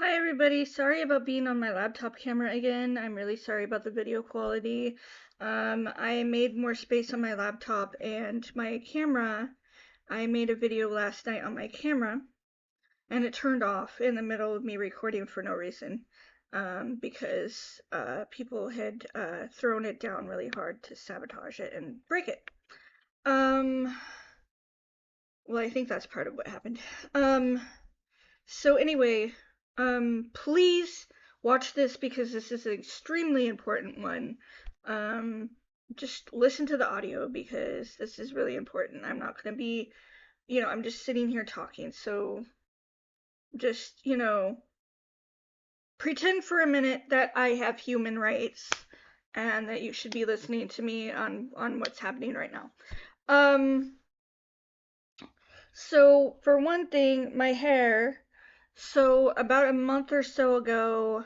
Hi everybody, sorry about being on my laptop camera again. I'm really sorry about the video quality. I made more space on my laptop and my camera. I made a video last night on my camera and it turned off in the middle of me recording for no reason because people had thrown it down really hard to sabotage it and break it. Um, well, I think that's part of what happened. Um, So anyway, please watch this because this is an extremely important one. Um, just listen to the audio because this is really important. I'm not going to be, I'm just sitting here talking. So just, pretend for a minute that I have human rights and that you should be listening to me on what's happening right now. Um, so for one thing, my hair. So about a month or so ago,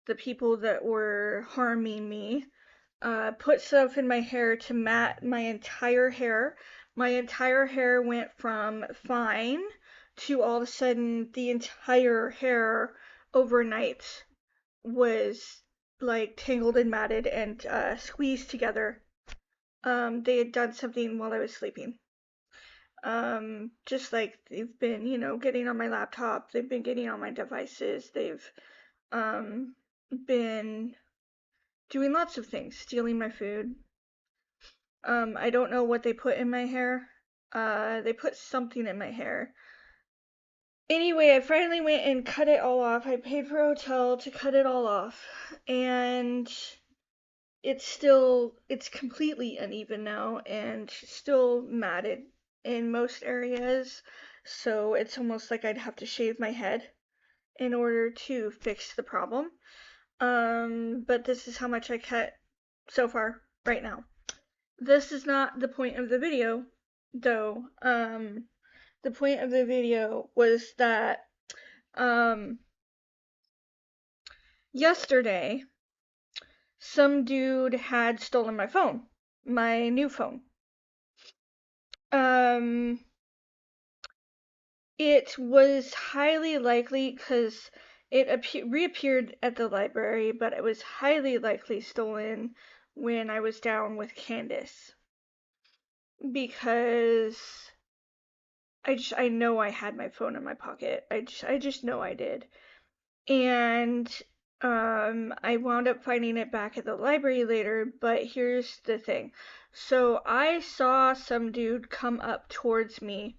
the people that were harming me put stuff in my hair to mat my entire hair. My entire hair went from fine to all of a sudden the entire hair overnight was like tangled and matted and squeezed together. They had done something while I was sleeping. Just like they've been, getting on my laptop, they've been getting on my devices, they've um, been doing lots of things, stealing my food. I don't know what they put in my hair. They put something in my hair. Anyway, I finally went and cut it all off. I paid for a hotel to cut it all off. And it's completely uneven now and still matted in most areas. So it's almost like I'd have to shave my head in order to fix the problem. But this is how much I cut so far right now. This is not the point of the video, though. The point of the video was that um, yesterday some dude had stolen my phone, my new phone. Um, it was highly likely because it reappeared at the library, but it was highly likely stolen when I was down with Candace because I know I had my phone in my pocket. I just know I did. And I wound up finding it back at the library later, but here's the thing. So I saw some dude come up towards me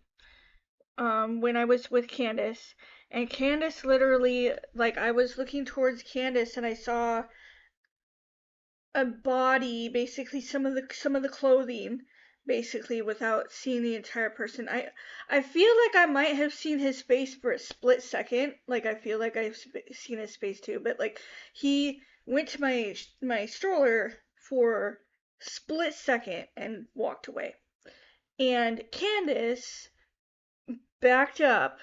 when I was with Candace, and Candace literally, like, I was looking towards Candace and I saw a body, basically some of the clothing, basically without seeing the entire person. I feel like I might have seen his face for a split second. Like I feel like I've seen his face too, but like he went to my stroller for split second and walked away. And Candace backed up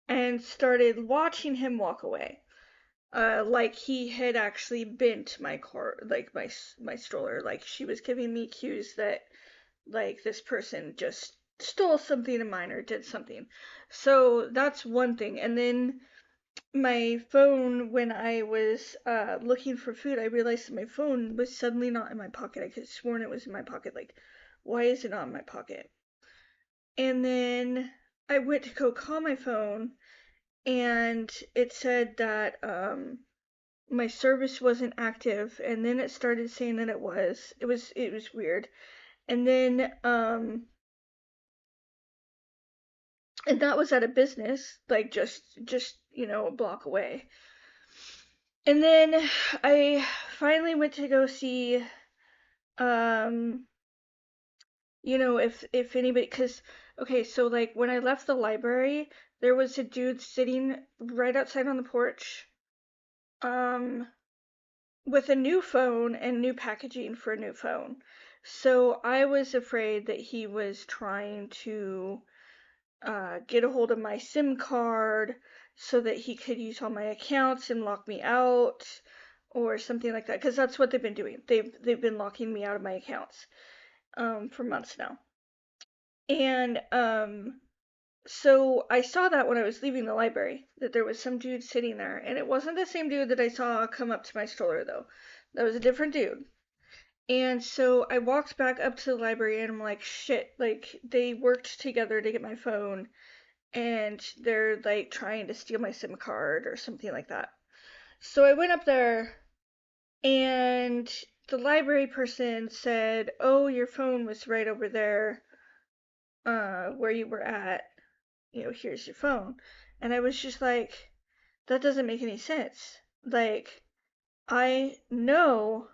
and started watching him walk away. Like he had actually bent my car, like my stroller. Like she was giving me cues that like this person just stole something of mine or did something. So that's one thing. And then my phone, when I was looking for food, I realized that my phone was suddenly not in my pocket. I could have sworn it was in my pocket. Like, why is it not in my pocket? And then I went to go call my phone, and it said that my service wasn't active, and then it started saying that it was. It was weird. And then and that was at a business, like just a block away. And then I finally went to go see um if anybody, cuz okay, so like when I left the library, there was a dude sitting right outside on the porch um with a new phone and new packaging for a new phone. So I was afraid that he was trying to get a hold of my SIM card so that he could use all my accounts and lock me out or something like that. Because that's what they've been doing. They've been locking me out of my accounts for months now. And So I saw that when I was leaving the library, that there was some dude sitting there, and it wasn't the same dude that I saw come up to my stroller though. That was a different dude. And so I walked back up to the library and I'm like, shit, like they worked together to get my phone and they're like trying to steal my SIM card or something like that. So I went up there and the library person said, "Oh, your phone was right over there, where you were at. You know, here's your phone." And I was just like, that doesn't make any sense. Like, I know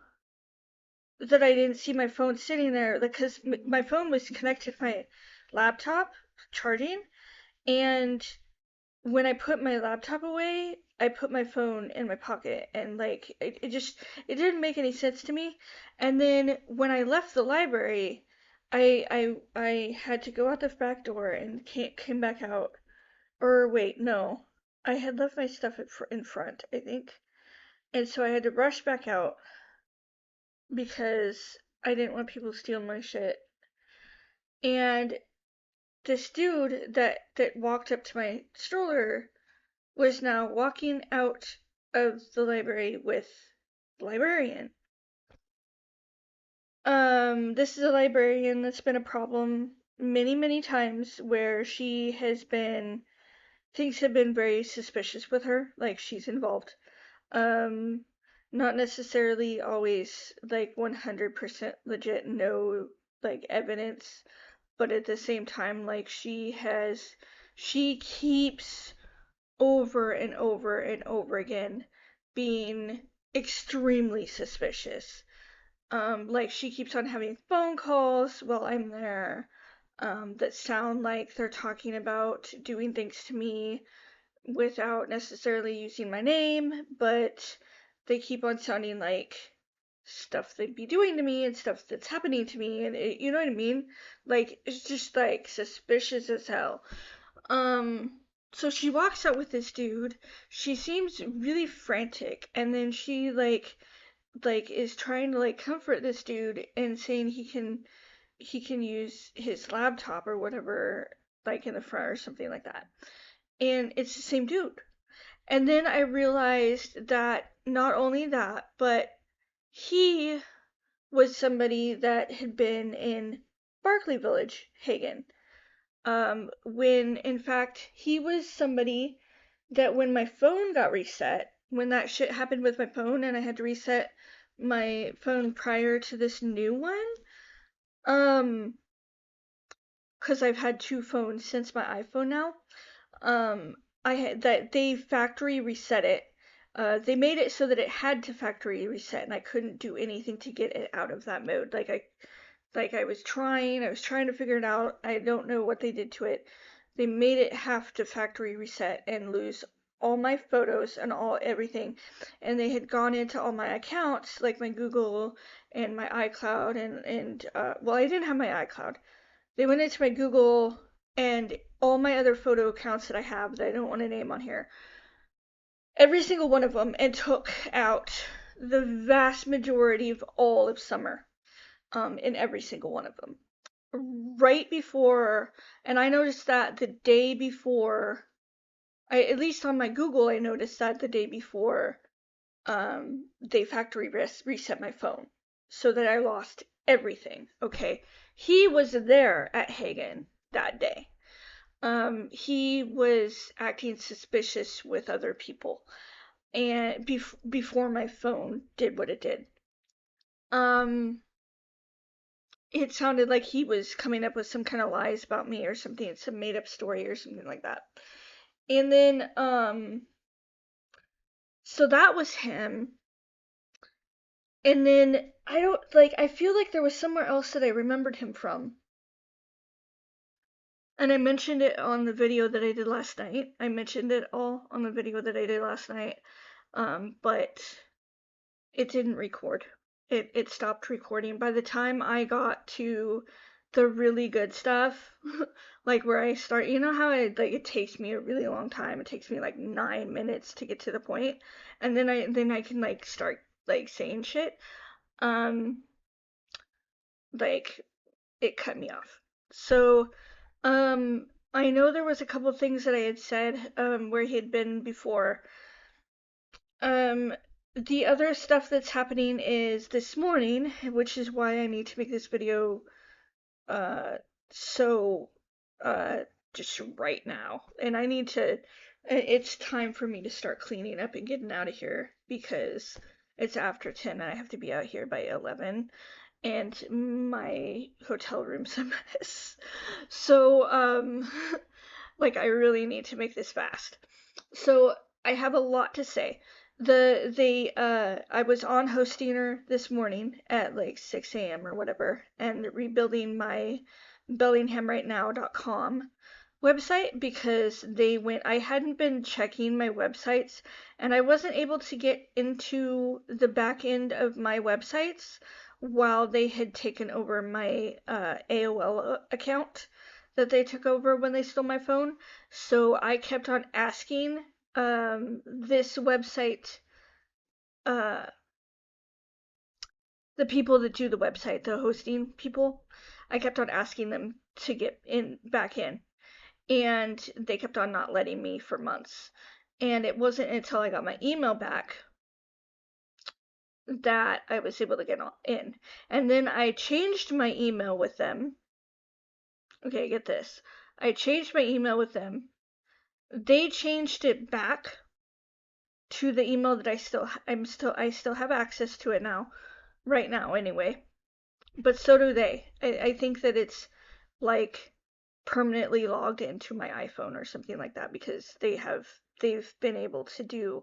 that I didn't see my phone sitting there, like, because my phone was connected to my laptop charging, and when I put my laptop away, I put my phone in my pocket, and like it didn't make any sense to me. And then when I left the library, I had to go out the back door and came back out. Or wait, no, I had left my stuff in front, I think, and so I had to rush back out because I didn't want people stealing my shit. And this dude that walked up to my stroller was now walking out of the library with the librarian. This is a librarian that's been a problem many times where she has been, things have been very suspicious with her, like she's involved. Um, Not necessarily always like 100% legit, no like evidence, but at the same time, like she keeps over and over and over again being extremely suspicious. Like she keeps on having phone calls while I'm there, that sound like they're talking about doing things to me without necessarily using my name, but they keep on sounding like stuff they'd be doing to me and stuff that's happening to me, and you know what I mean? Like it's just like suspicious as hell. Um, so she walks out with this dude. She seems really frantic, and then she like is trying to like comfort this dude and saying he can use his laptop or whatever like in the front or something like that. And it's the same dude. And then I realized that not only that, but he was somebody that had been in Barclay Village, Hagen. When in fact he was somebody that when my phone got reset, when that shit happened with my phone and I had to reset my phone prior to this new one, um, because I've had two phones since my iPhone now, um, I had that they factory reset it. They made it so that it had to factory reset, and I couldn't do anything to get it out of that mode. I was trying to figure it out. I don't know what they did to it. They made it have to factory reset and lose all my photos and all everything. And they had gone into all my accounts, like my Google and my iCloud and well, I didn't have my iCloud. They went into my Google and all my other photo accounts that I have that I don't want to name on here. Every single one of them, and took out the vast majority of all of summer, in every single one of them. Right before, and I noticed that the day before, at least on my Google, I noticed that the day before, they factory reset my phone so that I lost everything. Okay. He was there at Hagen that day. He was acting suspicious with other people and before my phone did what it did. Um, it sounded like he was coming up with some kind of lies about me or something, some made up story or something like that. And then, so that was him. And then I don't like, I feel like there was somewhere else that I remembered him from. And I mentioned it on the video that I did last night. I mentioned it all on the video that I did last night. But it didn't record. It stopped recording. By the time I got to the really good stuff, like where I start, you know how it takes me a really long time. It takes me like 9 minutes to get to the point, and then I can like start like saying shit. Um, like it cut me off. So, um, I know there was a couple things that I had said where he had been before. Um, the other stuff that's happening is this morning, which is why I need to make this video uh so uh just right now. And I need to it's time for me to start cleaning up and getting out of here because it's after 10 and I have to be out here by 11 and my hotel room's a mess. So like I really need to make this fast. So I have a lot to say. I was on Hostinger this morning at like 6 a.m. or whatever and rebuilding my bellinghamrightnow.com website because I hadn't been checking my websites and I wasn't able to get into the back end of my websites while they had taken over my AOL account that they took over when they stole my phone. So I kept on asking this website, uh, the people that do the website, the hosting people, I kept on asking them to get in back in, and they kept on not letting me for months. And it wasn't until I got my email back that I was able to get in. And then I changed my email with them. Okay, get this. I changed my email with them. They changed it back to the email that I still have access to it now, right now anyway. But so do they. I think that it's like permanently logged into my iPhone or something like that because they've been able to do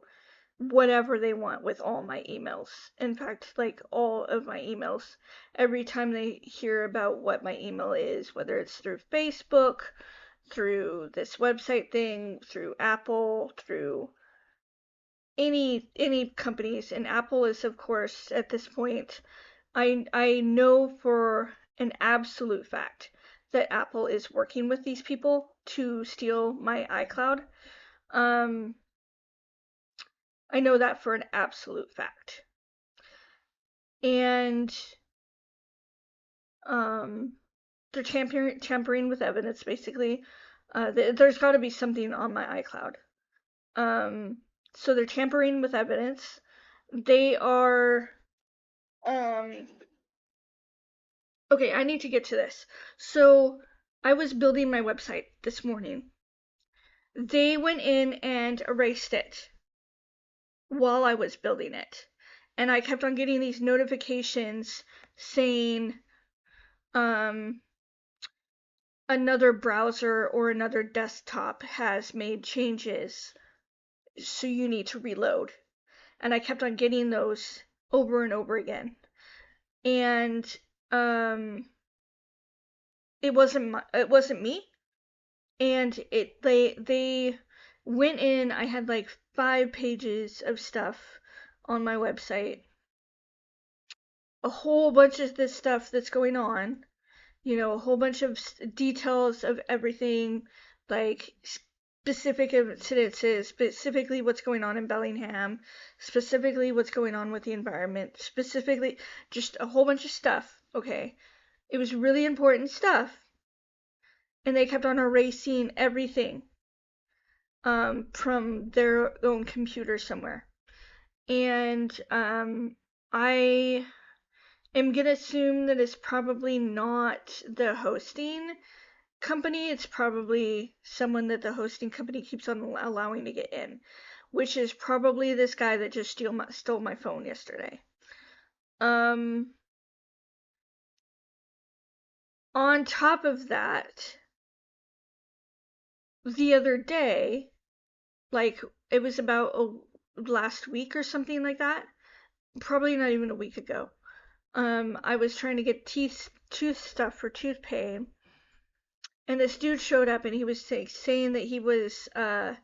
whatever they want with all my emails. In fact, like all of my emails, every time they hear about what my email is, whether it's through Facebook, through this website thing, through Apple, through any companies, and Apple is of course at this point, I know for an absolute fact that Apple is working with these people to steal my iCloud. Um, I know that for an absolute fact. And um, they're tampering with evidence basically. There's got to be something on my iCloud. Um, so they're tampering with evidence. They are um okay, I need to get to this. So I was building my website this morning. They went in and erased it while I was building it. And I kept on getting these notifications saying um another browser or another desktop has made changes, so you need to reload. And I kept on getting those over and over again. And um it wasn't me, and they went in. I had like 5 pages of stuff on my website, a whole bunch of this stuff that's going on, a whole bunch of details of everything, like specific incidences, specifically what's going on in Bellingham, specifically what's going on with the environment, specifically just a whole bunch of stuff. Okay, it was really important stuff, and they kept on erasing everything from their own computer somewhere. And I am gonna assume that it's probably not the hosting company. It's probably someone that the hosting company keeps on allowing to get in, which is probably this guy that just stole my phone yesterday. Um, on top of that, the other day, like it was about last week or something like that, probably not even a week ago. I was trying to get tooth stuff for tooth pain, and this dude showed up and he was saying that he was a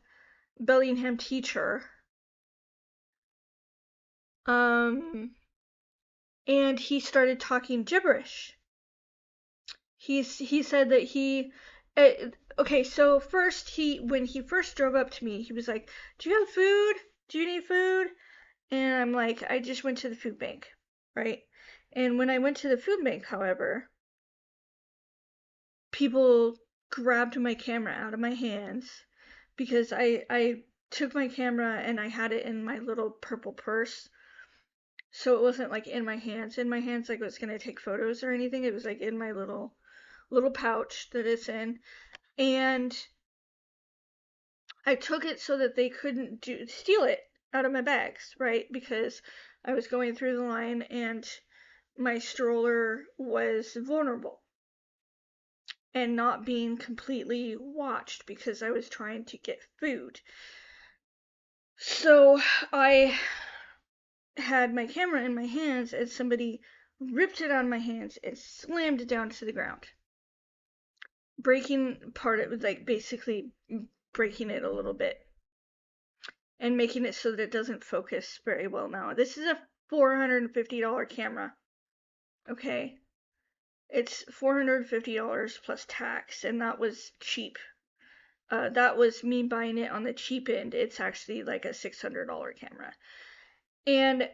Bellingham teacher. Um, and he started talking gibberish. He said that uh, okay, so first when he first drove up to me, he was like, "Do you have food? Do you need food?" And I'm like, "I just went to the food bank." Right? And when I went to the food bank, however, people grabbed my camera out of my hands because I took my camera and I had it in my little purple purse. So it wasn't like in my hands. In my hands like I was gonna take photos or anything. It was like in my little pouch that it's in. And I took it so that they couldn't steal it out of my bags, right? Because I was going through the line and my stroller was vulnerable and not being completely watched because I was trying to get food. So I had my camera in my hands and somebody ripped it out of my hands and slammed it down to the ground, breaking part of it, like basically breaking it a little bit and making it so that it doesn't focus very well now. This is a $450 camera, okay? It's $450 plus tax, and that was cheap. That was me buying it on the cheap end. It's actually like a $600 camera. And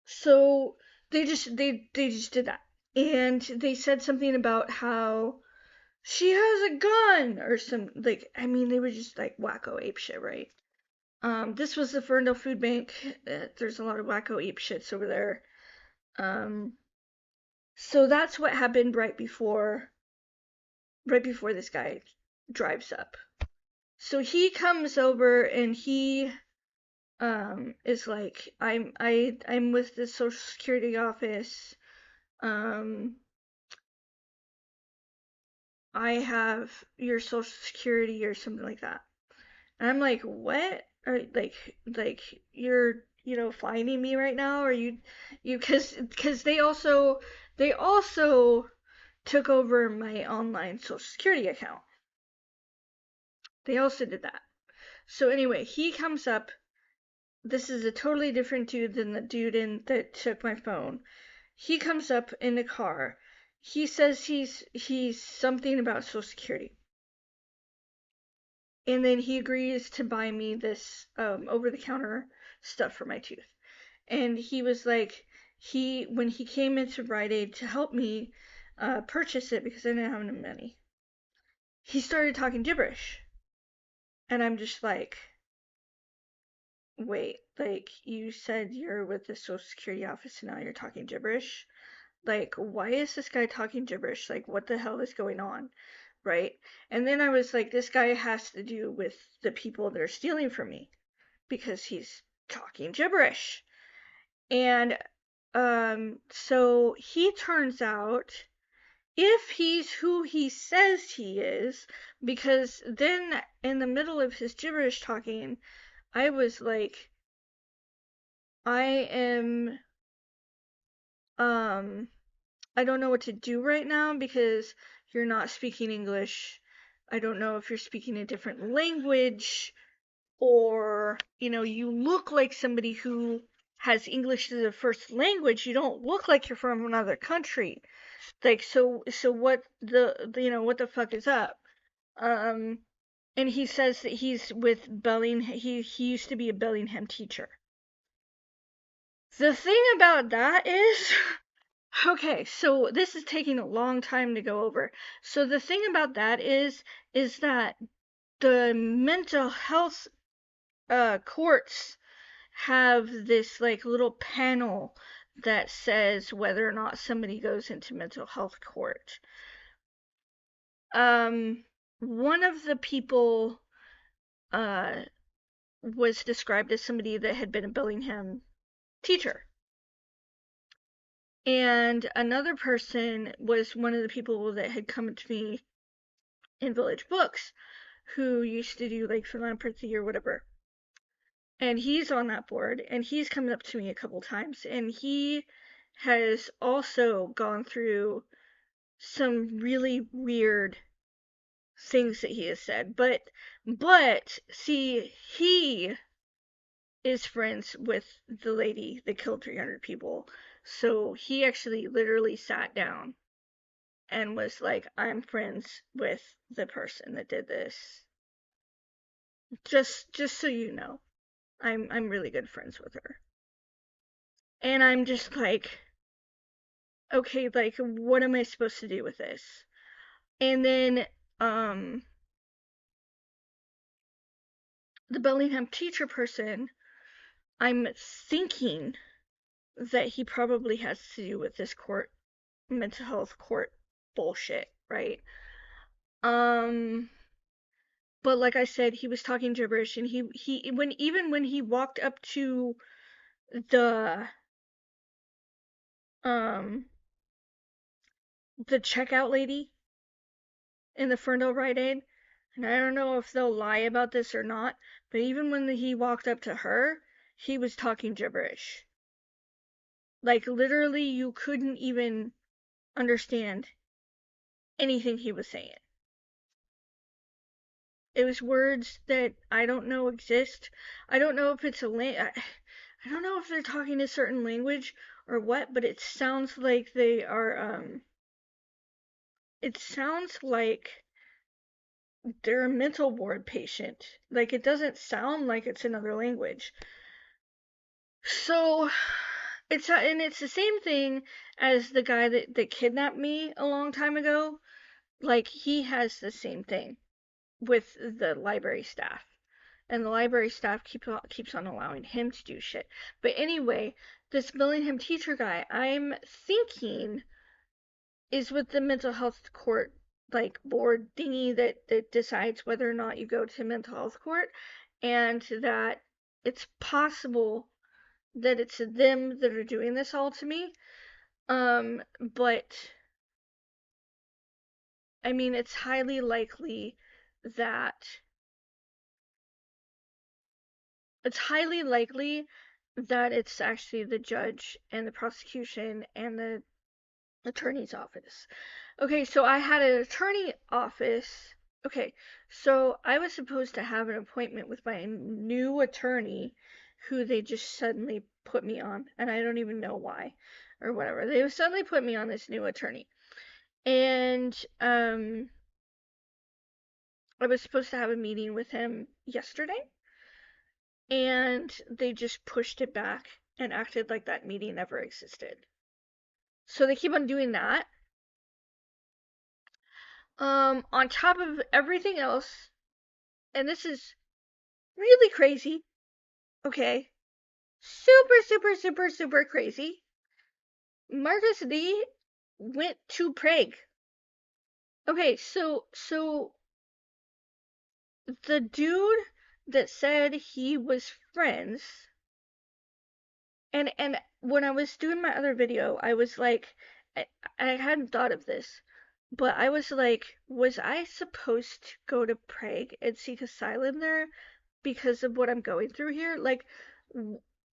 so they just did that. And they said something about how she has a gun or some, like, I mean, they were just like wacko ape shit, right? This was the Ferndale Food Bank. There's a lot of wacko ape shits over there. Um, so that's what happened right before this guy drives up. So he comes over and he is like, I'm with the Social Security office. Um, I have your Social Security or something like that. And I'm like, what? Are like you're finding me right now? Or because they also took over my online Social Security account. They also did that. So anyway, he comes up. This is a totally different dude than the dude that took my phone. He comes up in the car. He says he's something about Social Security. And then he agrees to buy me this over the counter stuff for my tooth. And he was like, when he came into Rite Aid to help me purchase it because I didn't have any money, he started talking gibberish. And I'm just like, wait, like you said you're with the Social Security office and now you're talking gibberish? Like, why is this guy talking gibberish? Like, what the hell is going on? Right? And then I was like, this guy has to do with the people that are stealing from me because he's talking gibberish. And so he turns out, if he's who he says he is, because then in the middle of his gibberish talking, I was like, I am, um, I don't know what to do right now because you're not speaking English. I don't know if you're speaking a different language or, you look like somebody who has English as a first language. You don't look like you're from another country. Like, so what what the fuck is up? Um, and he says that he's with Bellingham. He used to be a Bellingham teacher. The thing about that is, okay, so this is taking a long time to go over. So the thing about that is that the mental health courts have this like little panel that says whether or not somebody goes into mental health court. One of the people uh was described as somebody that had been a Bellingham teacher. And another person was one of the people that had come to me in Village Books who used to do like philanthropy or whatever. And he's on that board and he's come up to me a couple times and he has also gone through some really weird things that he has said. But see, he is friends with the lady that killed 300 people. So he actually literally sat down and was like, I'm friends with the person that did this. Just so you know, I'm really good friends with her. And I'm just like, okay, like, what am I supposed to do with this? And then, um, the Bellingham teacher person, I'm thinking that he probably has to do with this court, mental health court bullshit, right? Um, but like I said, he was talking gibberish, and when he walked up to the um the checkout lady in the Ferndale Rite Aid, and I don't know if they'll lie about this or not, but even when he walked up to her, he was talking gibberish. Like, literally, you couldn't even understand anything he was saying. It was words that I don't know exist. I don't know if it's I don't know if they're talking a certain language or what, but it sounds like they are it sounds like they're a mental ward patient. Like, it doesn't sound like it's another language. So it's the same thing as the guy that kidnapped me a long time ago. Like, he has the same thing with the library staff. And the library staff keeps on allowing him to do shit. But anyway, this Bellingham teacher guy, I'm thinking, is with the mental health court, like, board thingy that decides whether or not you go to mental health court, and that it's possible that it's them that are doing this all to me. But I mean, it's highly likely that it's actually the judge and the prosecution and the attorney's office. Okay, so I had an attorney office. Okay, so I was supposed to have an appointment with my new attorney, who they just suddenly put me on, and I don't even know why or whatever. They suddenly put me on this new attorney. And I was supposed to have a meeting with him yesterday, and they just pushed it back and acted like that meeting never existed. So they keep on doing that. On top of everything else, and this is really crazy, okay? Super, super, super, super crazy. Marcus Lee went to Prague. Okay, so the dude that said he was friends, and when I was doing my other video, I was like, I hadn't thought of this, but I was like, was I supposed to go to Prague and seek asylum there because of what I'm going through here? Like,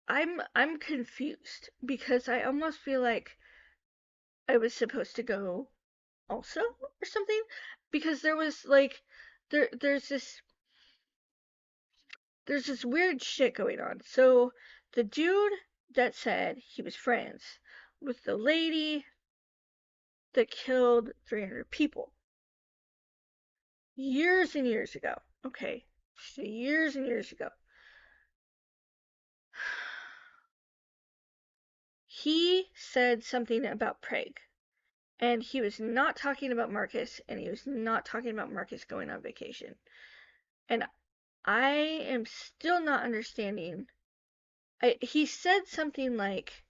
I'm confused because I almost feel like I was supposed to go also or something, because there was like there's this weird shit going on. So the dude that said he was friends with the lady that killed 300 people years and years ago. Okay, years and years ago. He said something about Prague, and he was not talking about Marcus, and he was not talking about Marcus going on vacation. And I am still not understanding. He said something like,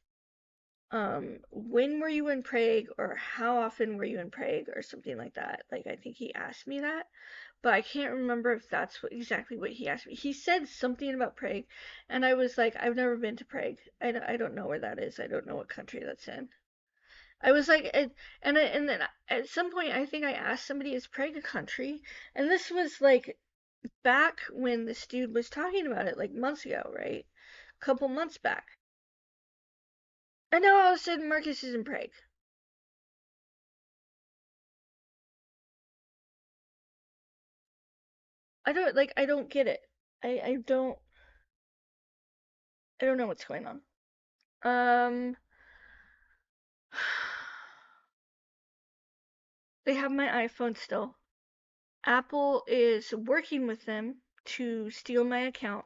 when were you in Prague, or how often were you in Prague, or something like that. Like, I think he asked me that, but I can't remember if that's exactly what he asked me. He said something about Prague, and I was like, I've never been to Prague. I don't know where that is. I don't know what country that's in. I was like, and then at some point, I think I asked somebody, is Prague a country? And this was like back when this dude was talking about it, like months ago, right? A couple months back. And now all of a sudden, Marcus is in Prague. I don't get it. I I don't know what's going on. Um, they have my iPhone still. Apple is working with them to steal my account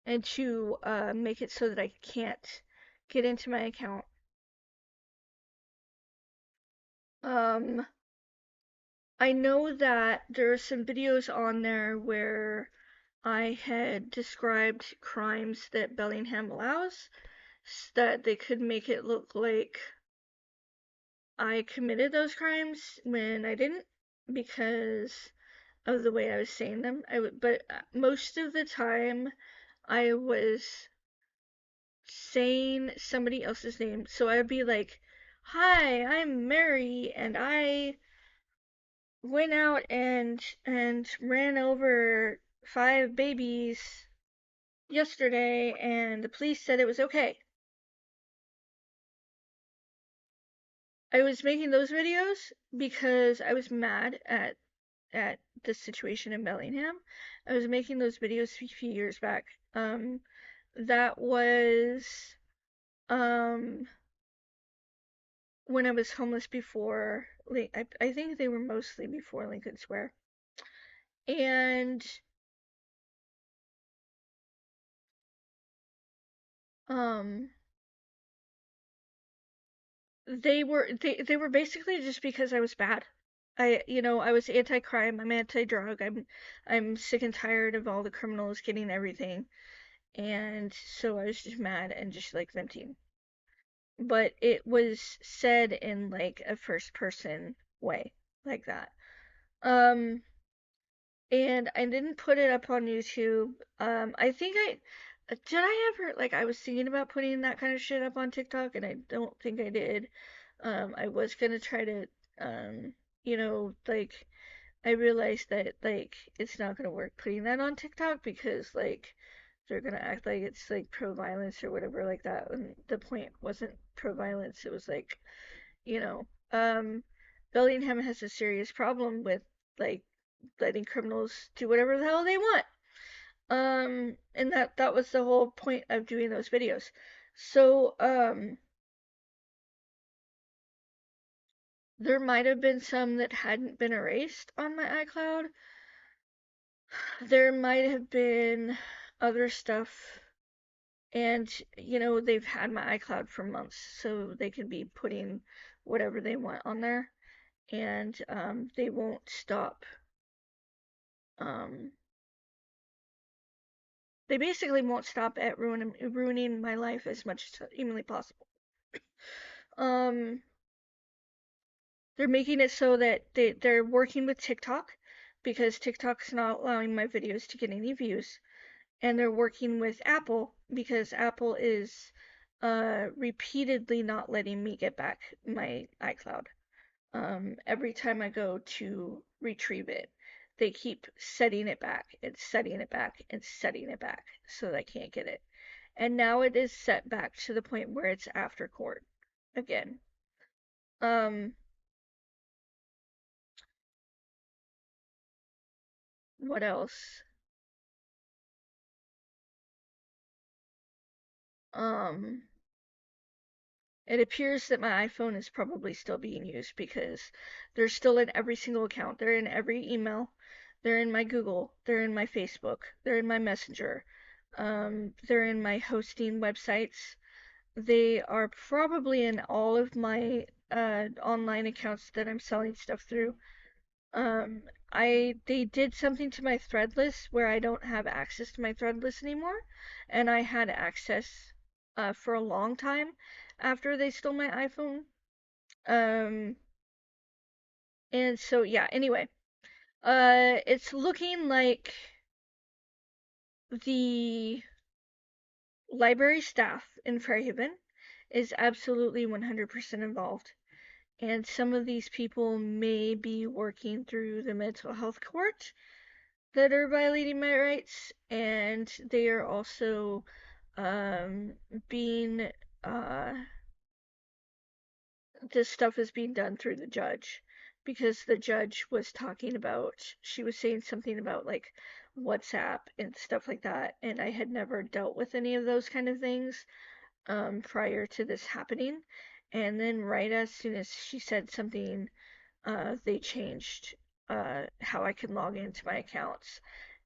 and to make it so that I can't get into my account. Um, I know that there are some videos on there where I had described crimes that Bellingham allows, that they could make it look like I committed those crimes when I didn't, because of the way I was saying them. But most of the time I was saying somebody else's name. So I'd be like, "Hi, I'm Mary, and I went out and ran over 5 babies yesterday, and the police said it was okay." I was making those videos because I was mad at the situation in Bellingham. I was making those videos a few years back. That was um when I was homeless before. I think they were mostly before Lincoln Square, and um they were basically just because I was bad. I was anti-crime. I'm anti-drug. I'm sick and tired of all the criminals getting everything, and so I was just mad and just like venting. But it was said in like a first person way, like that. Um, and I didn't put it up on YouTube. I think I did. I ever like I was thinking about putting that kind of shit up on TikTok, and I don't think I did. I was gonna try to, um, like I realized that like it's not gonna work putting that on TikTok because like they're gonna act like it's like pro-violence or whatever like that. And the point wasn't pro-violence. It was like, you know, um, Bellingham has a serious problem with like letting criminals do whatever the hell they want. And that was the whole point of doing those videos. So, there might have been some that hadn't been erased on my iCloud. There might have been other stuff, and they've had my iCloud for months, so they can be putting whatever they want on there, and they won't stop. Um, they basically won't stop at ruining my life as much as humanly possible. Um, they're making it so that they're working with TikTok because TikTok's not allowing my videos to get any views, and they're working with Apple because Apple is repeatedly not letting me get back my iCloud. Every time I go to retrieve it, they keep setting it back and setting it back and setting it back so that I can't get it. And now it is set back to the point where it's after court again. Um, what else? Um, It appears that my iPhone is probably still being used because they're still in every single account. They're in every email. They're in my Google. They're in my Facebook. They're in my Messenger. They're in my hosting websites. They are probably in all of my online accounts that I'm selling stuff through. Um, they did something to my thread list where I don't have access to my thread list anymore, and I had access for a long time after they stole my iPhone. Um, and so yeah, anyway, it's looking like the library staff in Fairhaven is absolutely 100% involved, and some of these people may be working through the mental health court that are violating my rights, and they are also um, being this stuff is being done through the judge because the judge was talking about she was saying something about like WhatsApp and stuff like that, and I had never dealt with any of those kind of things prior to this happening, and then right as soon as she said something, they changed how I can log into my accounts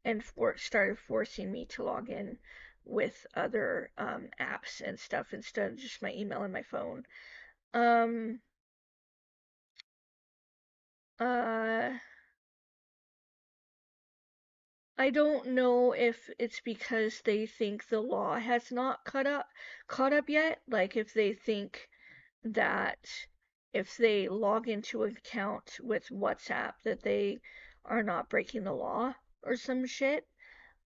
and started forcing me to log in with other apps and stuff instead of just my email and my phone. Um, Uh, I don't know if it's because they think the law has not caught up yet, like if they think that if they log into an account with WhatsApp that they are not breaking the law or some shit.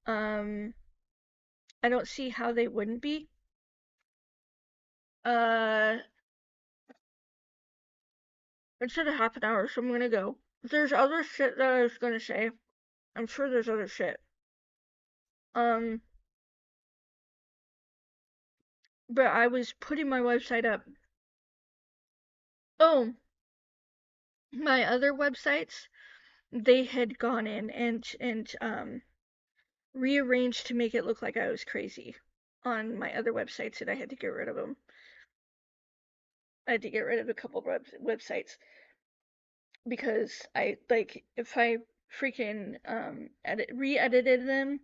Um, I don't see how they wouldn't be. Uh, it's at a half an hour, so I'm gonna go. There's other shit that I was gonna say. I'm sure there's other shit. Um, but I was putting my website up. Oh, my other websites, they had gone in and rearranged to make it look like I was crazy on my other websites, and I had to get rid of them. I had to get rid of a couple of websites because I like if I freaking re-edited them.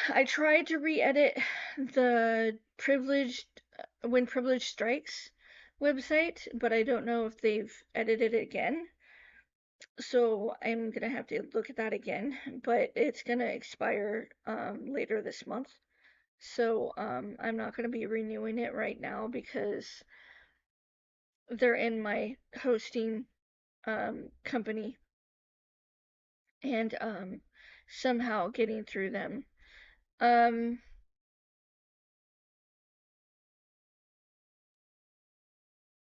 I tried to re-edit the privileged when privilege strikes website, but I don't know if they've edited it again. So I'm gonna have to look at that again, but it's gonna expire later this month. So I'm not gonna be renewing it right now because they're in my hosting company and somehow getting through them. Um,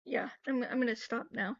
yeah, I'm gonna stop now.